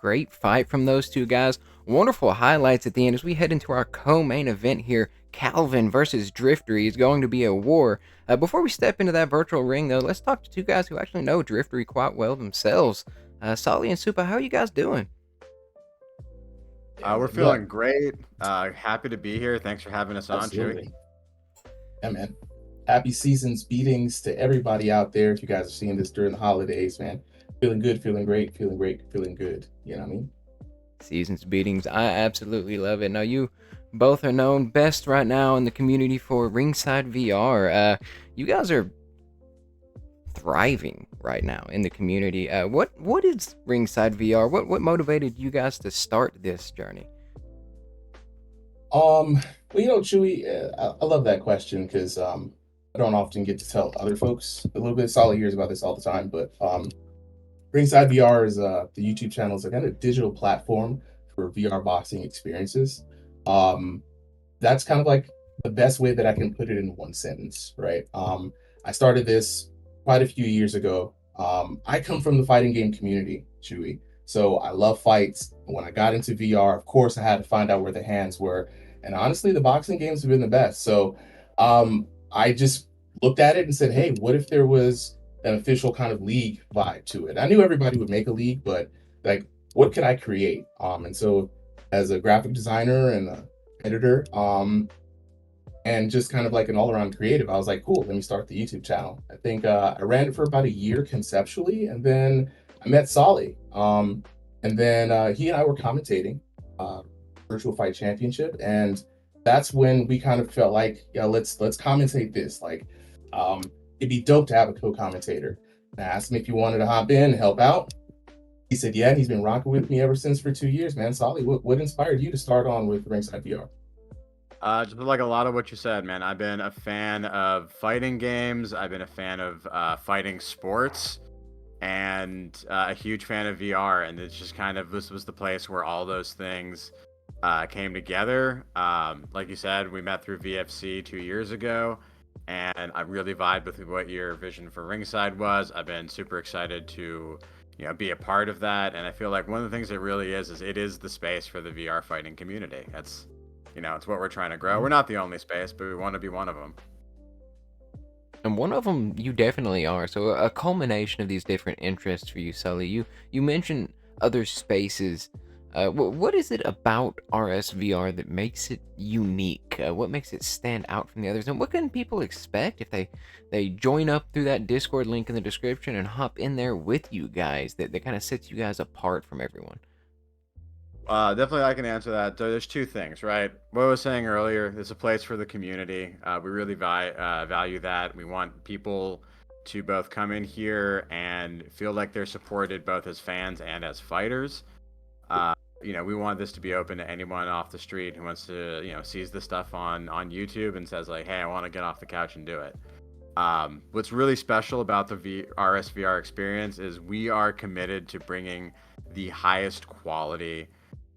Great fight from those two guys. Wonderful highlights at the end as we head into our co-main event here. Calvin versus Driftery is going to be a war. Before we step into that virtual ring, though, let's talk to two guys who actually know Driftery quite well themselves. Solly and Supa, how are you guys doing? We're Yeah, feeling great. Happy to be here. Thanks for having us on, Chewy. absolutely. Yeah, man. Happy season's beatings to everybody out there. If you guys are seeing this during the holidays, man. Feeling good, feeling great, feeling good. You know what I mean? Seasons beatings. I absolutely love it. Now, you both are known best right now in the community for Ringside VR. You guys are thriving right now in the community. What is Ringside VR? What motivated you guys to start this journey? Chewy, I love that question because I don't often get to tell other folks a little bit. Solid hears about this all the time, but Ringside VR is the YouTube channel is a kind of digital platform for VR boxing experiences. Um, that's kind of like the best way that I can put it in one sentence, right? I started this quite a few years ago. I come from the fighting game community, Chewy. So I love fights. When I got into VR, of course, I had to find out where the hands were. And honestly, the boxing games have been the best. So I just looked at it and said, hey, what if there was an official kind of league vibe to it? I knew everybody would make a league, but like, what could I create? And so as a graphic designer and a editor, and just kind of like an all-around creative, I was like, cool, let me start the YouTube channel. I think I ran it for about a year conceptually, and then I met Solly. And then he and I were commentating Virtual Fight Championship, and that's when we kind of felt like, yeah, let's commentate this. Like, it'd be dope to have a co-commentator. I asked him if he wanted to hop in and help out. He said, yeah, and he's been rocking with me ever since for 2 years, man. Solly, what inspired you to start on with Ringside VR? Just like a lot of what you said, man. I've been a fan of fighting games. I've been a fan of fighting sports, and a huge fan of VR. And it's just kind of this was the place where all those things came together. Like you said, we met through VFC 2 years ago, and I really vibed with what your vision for Ringside was. I've been super excited to be a part of that, and I feel like one of the things it really is it is the space for the VR fighting community. It's what we're trying to grow. We're not the only space, but we want to be one of them. And one of them you definitely are. So a culmination of these different interests for you, Sully. You mentioned other spaces. What is it about RSVR that makes it unique? What makes it stand out from the others? And what can people expect if they join up through that Discord link in the description and hop in there with you guys that kind of sets you guys apart from everyone? Definitely, I can answer that. There's two things, right? What I was saying earlier, it's a place for the community. We really value that. We want people to both come in here and feel like they're supported both as fans and as fighters. We want this to be open to anyone off the street who wants to, sees the stuff on YouTube and says like, hey, I want to get off the couch and do it. What's really special about the RSVR experience is we are committed to bringing the highest quality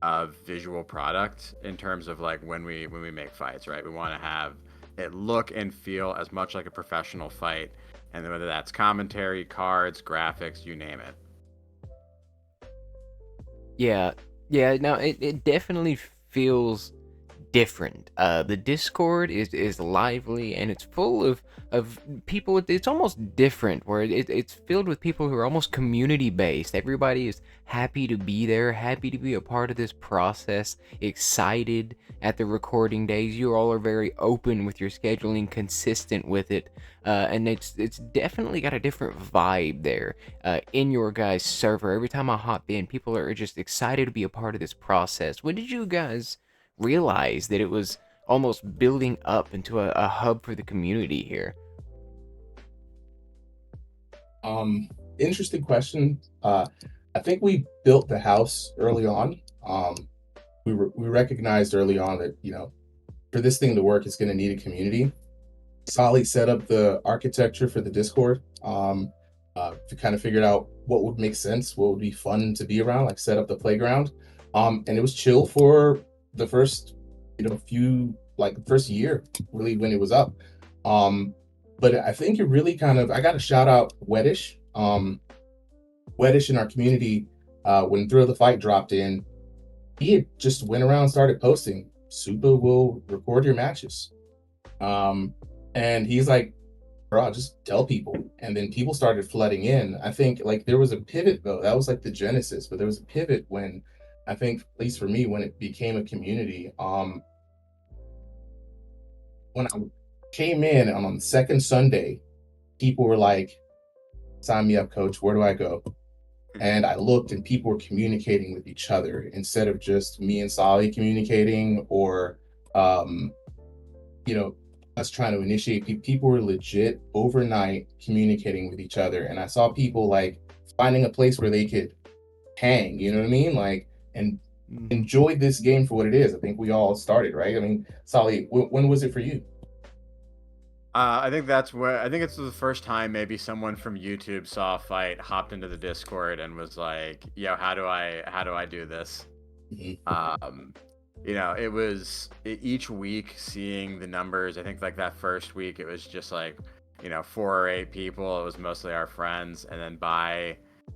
of visual product in terms of like when we make fights, right? We want to have it look and feel as much like a professional fight, and then whether that's commentary, cards, graphics, you name it. Yeah, yeah. Now it definitely feels different. The Discord is lively and it's full of people. It's almost different where it's filled with people who are almost community based. Everybody is happy to be there, happy to be a part of this process, excited at the recording days. You all are very open with your scheduling, consistent with it, and it's definitely got a different vibe there in your guys' server. Every time I hop in, people are just excited to be a part of this process. When did you guys realize that it was almost building up into a hub for the community here? Interesting question. I think we built the house early on. We recognized early on that for this thing to work, it's going to need a community. Solly set up the architecture for the Discord to kind of figure out what would make sense, what would be fun to be around, like set up the playground. And it was chill for the first first year really when it was up. But I think it really kind of, I got to shout out Weddish. Weddish in our community when Thrill the Fight dropped in, he had just went around and started posting, Supa will record your matches. And he's like, bro, just tell people. And then people started flooding in. I think like there was a pivot though. That was like the genesis, but there was a pivot when I think, at least for me, when it became a community. When I came in on the second Sunday, people were like, sign me up, coach. Where do I go? And I looked and people were communicating with each other instead of just me and Solly communicating or, you know, us trying to initiate. People were legit overnight communicating with each other. And I saw people like finding a place where they could hang, you know what I mean? Like, and enjoy this game for what it is. I think we all started, right? I mean, Solly, when was it for you? I think it's the first time maybe someone from YouTube saw a fight, hopped into the Discord, and was like, "Yo, how do I do this?" Mhm. It was each week seeing the numbers. I think like that first week, it was just like, 4 or 8 people. It was mostly our friends, and then by,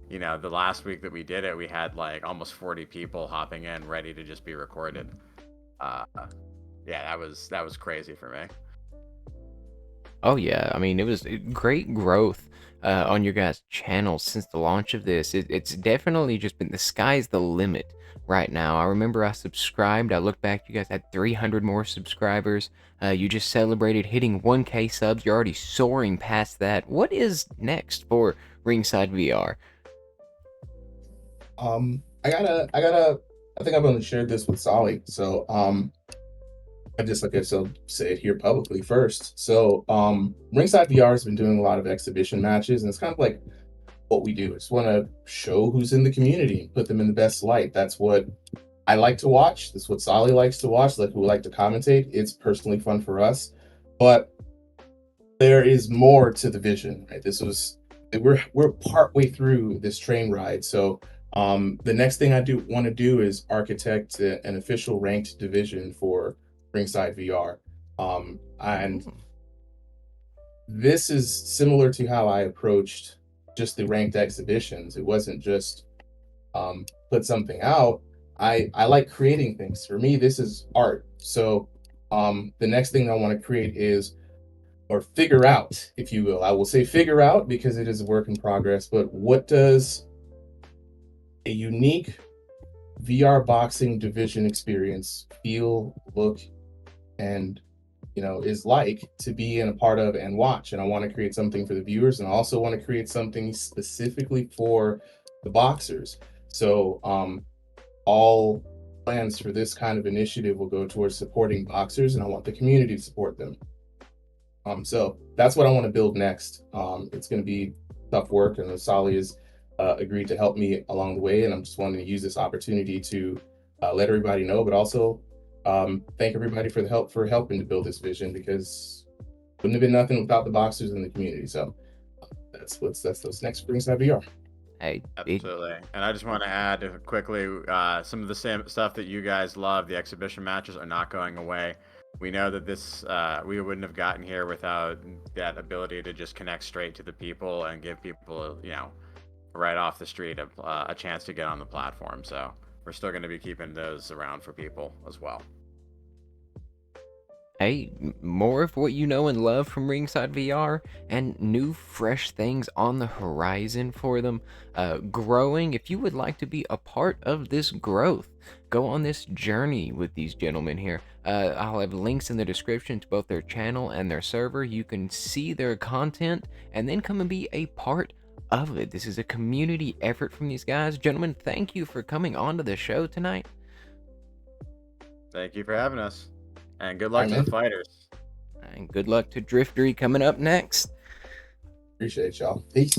the last week that we did it, we had like almost 40 people hopping in, ready to just be recorded. Uh, yeah, that was crazy for me. Oh yeah, I mean it was great growth on your guys' channel since the launch of this. It's definitely just been the sky's the limit right now. I remember I subscribed. I looked back, you guys had 300 more subscribers. You just celebrated hitting 1K subs. You're already soaring past that. What is next for Ringside VR? I think I've only shared this with Solly. So, I just like I said, say it here publicly first. So, Ringside VR has been doing a lot of exhibition matches, and it's kind of like what we do. I just want to show who's in the community and put them in the best light. That's what I like to watch. That's what Solly likes to watch. Like we like to commentate. It's personally fun for us, but there is more to the vision. Right? We're partway through this train ride. So, the next thing I do want to do is architect an official ranked division for Ringside VR. And Mm. this is similar to how I approached just the ranked exhibitions. It wasn't just put something out. I like creating things. For me, this is art. So the next thing I want to create is or figure out, if you will. I will say figure out because it is a work in progress. But what does a unique VR boxing division experience feel, look, and is like to be in a part of and watch? And I want to create something for the viewers, and I also want to create something specifically for the boxers. So all plans for this kind of initiative will go towards supporting boxers, and I want the community to support them. So that's what I want to build next. It's going to be tough work, and Solly has agreed to help me along the way, and I'm just wanting to use this opportunity to let everybody know, but also thank everybody for the help for helping to build this vision, because wouldn't have been nothing without the boxers in the community. So that's those next Ringside VR. Hey, Absolutely. And I just want to add quickly, some of the same stuff that you guys love. The exhibition matches are not going away. We know that this we wouldn't have gotten here without that ability to just connect straight to the people and give people, right off the street a chance to get on the platform. So we're still going to be keeping those around for people as well. Hey, more of what you know and love from Ringside VR and new fresh things on the horizon for them. Growing. If you would like to be a part of this growth, go on this journey with these gentlemen here. I'll have links in the description to both their channel and their server. You can see their content and then come and be a part of it. This is a community effort from these guys. Gentlemen, thank you for coming onto the show tonight. Thank you for having us. And good All luck right, to man. the fighters. And good luck to Driftery coming up next. Appreciate y'all. Peace.